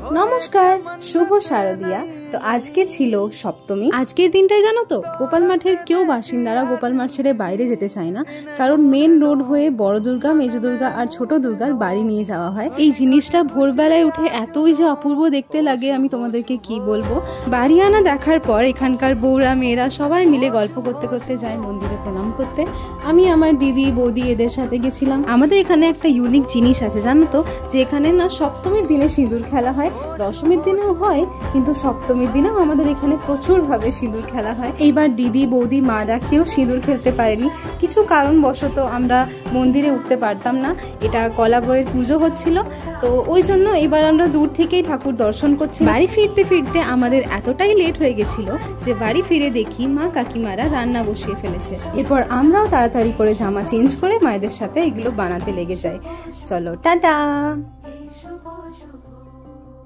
নমস্কার, শুভ শারদিয়া। তো আজকে ছিল সপ্তমী। আজকের দিনটাই জানো তো, গোপাল মাঠের কেউ বাসিন্দারা গোপাল মাঠ ছেড়ে বাইরে যেতে চায় না, কারণ মেন রোড হয়ে বড় দুর্গা, মেজ দুর্গা আর ছোট দুর্গার বাড়ি নিয়ে যাওয়া হয়। এই জিনিসটা ভোরবেলায় উঠে এতই যে অপূর্ব দেখতে লাগে, আমি তোমাদেরকে কি বলবো। বাড়ি আনা দেখার পর এখানকার বউরা মেয়েরা সবাই মিলে গল্প করতে করতে যায় মন্দিরে প্রণাম করতে। আমি আমার দিদি বৌদি এদের সাথে গেছিলাম। আমাদের এখানে একটা ইউনিক জিনিস আছে জানো তো, যে এখানে না সপ্তমীর দিনে সিঁদুর খেলা হয়, দশমীর দিনেও হয়, কিন্তু সপ্তমীর দিনেও আমাদের এখানে প্রচুর ভাবে সিঁদুর খেলা হয়। এইবার দিদি বৌদি মারা কেউ সিঁদুর খেলতে পারেনি, কিছু কারণবশত আমরা মন্দিরে উঠতে পারতাম না। এটা কলাবইয়ের পুজো হচ্ছিল, তো ওই জন্য এবার আমরা দূর থেকেই ঠাকুর দর্শন করছি। বাড়ি ফিরতে ফিরতে আমাদের এতটাই লেট হয়ে গেছিল যে বাড়ি ফিরে দেখি মা কাকিমারা রান্না বসিয়ে ফেলেছে। এরপর আমরাও তাড়াতাড়ি করে জামা চেঞ্জ করে মায়েদের সাথে এগুলো বানাতে লেগে যাই। চলো টাটা।